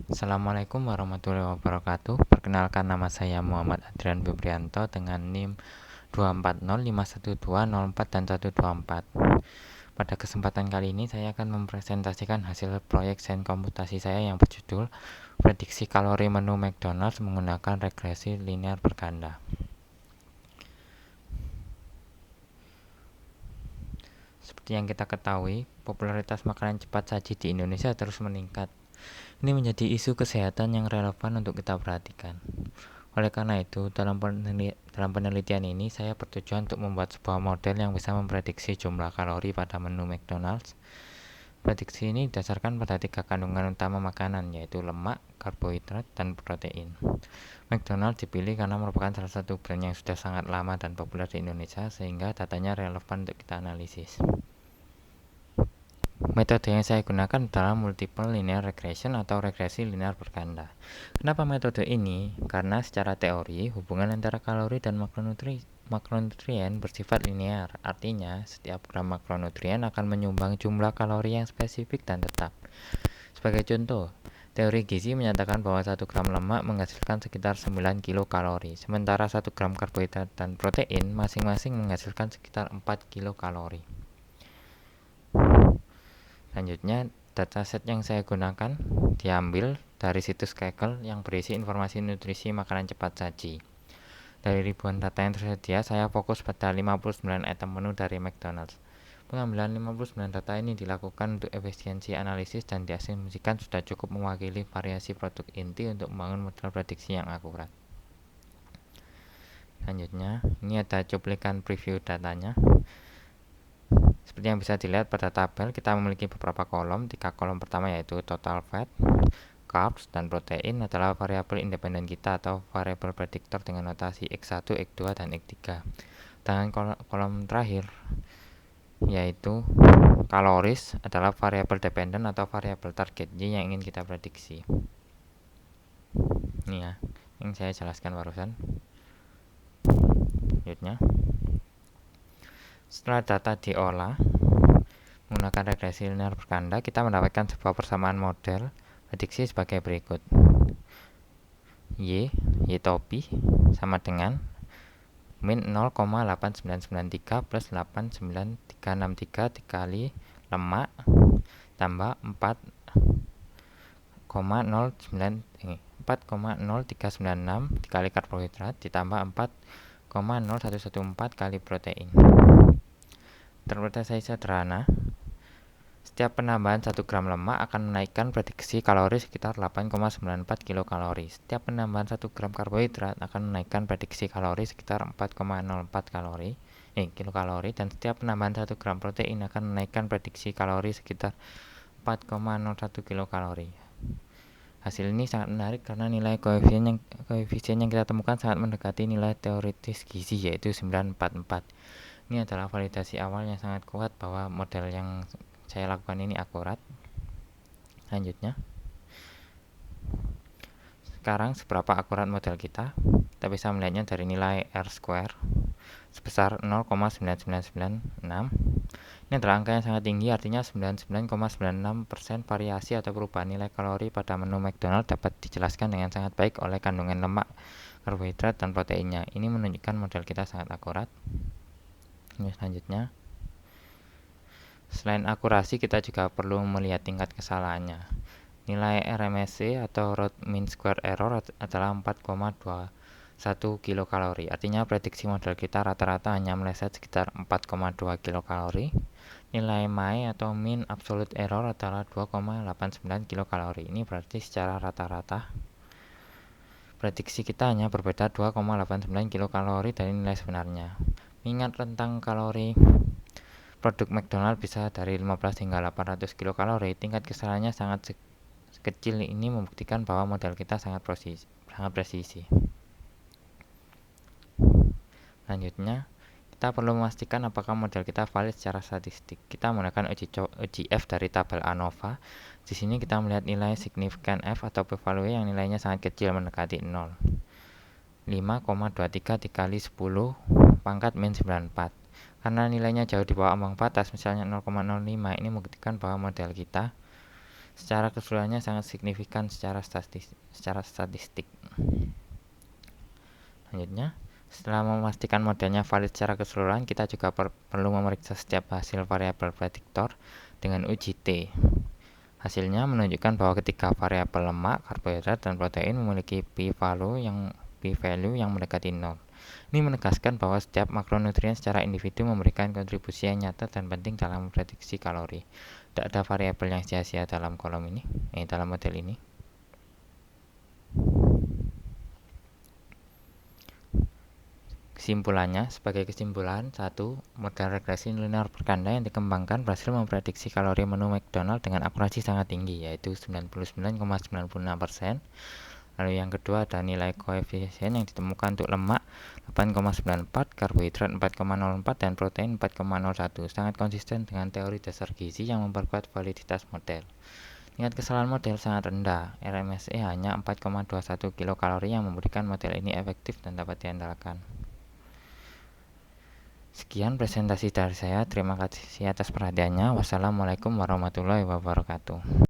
Assalamualaikum warahmatullahi wabarakatuh. Perkenalkan, nama saya Muhammad Adrian Febrianto dengan NIM 240512041 dan 124. Pada kesempatan kali ini saya akan mempresentasikan hasil proyek sains komputasi saya yang berjudul Prediksi Kalori Menu McDonald's menggunakan regresi linear berganda. Seperti yang kita ketahui, popularitas makanan cepat saji di Indonesia terus meningkat. Ini menjadi isu kesehatan yang relevan untuk kita perhatikan. Oleh karena itu, dalam penelitian ini saya bertujuan untuk membuat sebuah model yang bisa memprediksi jumlah kalori pada menu McDonald's. Prediksi ini didasarkan pada 3 kandungan utama makanan, yaitu lemak, karbohidrat, dan protein. McDonald's dipilih karena merupakan salah satu brand yang sudah sangat lama dan populer di Indonesia, sehingga datanya relevan untuk kita analisis. Metode yang saya gunakan adalah multiple linear regression atau regresi linear berganda. Kenapa metode ini? Karena secara teori, hubungan antara kalori dan makronutrien bersifat linear. Artinya, setiap gram makronutrien akan menyumbang jumlah kalori yang spesifik dan tetap. Sebagai contoh, teori gizi menyatakan bahwa 1 gram lemak menghasilkan sekitar 9 kilokalori, sementara 1 gram karbohidrat dan protein masing-masing menghasilkan sekitar 4 kilokalori. Selanjutnya, dataset yang saya gunakan diambil dari situs Kaggle yang berisi informasi nutrisi makanan cepat saji. Dari ribuan data yang tersedia, saya fokus pada 59 item menu dari McDonald's. Pengambilan 59 data ini dilakukan untuk efisiensi analisis dan diasumsikan sudah cukup mewakili variasi produk inti untuk membangun model prediksi yang akurat. Selanjutnya, ini ada cuplikan preview datanya. Seperti yang bisa dilihat pada tabel, kita memiliki beberapa kolom. 3 kolom pertama yaitu total fat, carbs, dan protein adalah variabel independen kita atau variabel prediktor dengan notasi X1, X2, dan X3. Dan kolom terakhir yaitu kaloris adalah variabel dependen atau variabel target Y yang ingin kita prediksi. Ini ya, yang saya jelaskan barusan. Selanjutnya, setelah data diolah menggunakan regresi linear berganda, kita mendapatkan sebuah persamaan model prediksi sebagai berikut. Y topi sama dengan min 0,8993 plus 89363 dikali lemak tambah 4,0396 dikali karbohidrat ditambah 4,0114 kali protein. Interpretasi sederhana, setiap penambahan 1 gram lemak akan menaikkan prediksi kalori sekitar 8,94 kilokalori. Setiap penambahan 1 gram karbohidrat akan menaikkan prediksi kalori sekitar 4,04 kilokalori, dan setiap penambahan 1 gram protein akan menaikkan prediksi kalori sekitar 4,01 kilokalori. Hasil ini sangat menarik karena nilai koefisien yang kita temukan sangat mendekati nilai teoritis gizi, yaitu 944. Ini adalah validasi awal yang sangat kuat bahwa model yang saya lakukan ini akurat. Selanjutnya, sekarang seberapa akurat model kita? Kita bisa melihatnya dari nilai R-square sebesar 0,9996. Ini adalah angka yang sangat tinggi, artinya 99,96% variasi atau perubahan nilai kalori pada menu McDonald's dapat dijelaskan dengan sangat baik oleh kandungan lemak, karbohidrat, dan proteinnya. Ini menunjukkan model kita sangat akurat. Selanjutnya, selain akurasi, kita juga perlu melihat tingkat kesalahannya. Nilai RMSE atau Root Mean Square Error adalah 4,21 kilokalori. Artinya prediksi model kita rata-rata hanya meleset sekitar 4,2 kilokalori. Nilai MAE atau Mean Absolute Error adalah 2,89 kilokalori. Ini berarti secara rata-rata prediksi kita hanya berbeda 2,89 kilokalori dari nilai sebenarnya. Mengingat rentang kalori produk McDonald's bisa dari 15 hingga 800 kilokalori, tingkat kesalahannya sangat kecil. Ini membuktikan bahwa model kita sangat presisi. Selanjutnya, kita perlu memastikan apakah model kita valid secara statistik. Kita menggunakan uji F dari tabel ANOVA. Di sini kita melihat nilai signifikan F atau p-value yang nilainya sangat kecil mendekati 0. 5,23 dikali 10 pangkat min 94. Karena nilainya jauh di bawah ambang batas, misalnya 0,05, ini membuktikan bahwa model kita secara keseluruhannya sangat signifikan secara statistik. Selanjutnya, setelah memastikan modelnya valid secara keseluruhan, kita juga perlu memeriksa setiap hasil variabel prediktor dengan uji T. Hasilnya menunjukkan bahwa ketiga variabel lemak, karbohidrat, dan protein memiliki p-value yang mendekati 0. Ini menegaskan bahwa setiap makronutrien secara individu memberikan kontribusi yang nyata dan penting dalam memprediksi kalori. Tidak ada variabel yang sia-sia dalam dalam model ini. Kesimpulannya, sebagai kesimpulan, 1. Model regresi linear berganda yang dikembangkan berhasil memprediksi kalori menu McDonald dengan akurasi sangat tinggi, yaitu 99,96%. Lalu yang kedua ada nilai koefisien yang ditemukan untuk lemak 8,94, karbohidrat 4,04, dan protein 4,01. Sangat konsisten dengan teori dasar gizi yang memperkuat validitas model. Tingkat kesalahan model sangat rendah, RMSE hanya 4,21 kilokalori yang memberikan model ini efektif dan dapat diandalkan. Sekian presentasi dari saya, terima kasih atas perhatiannya. Wassalamualaikum warahmatullahi wabarakatuh.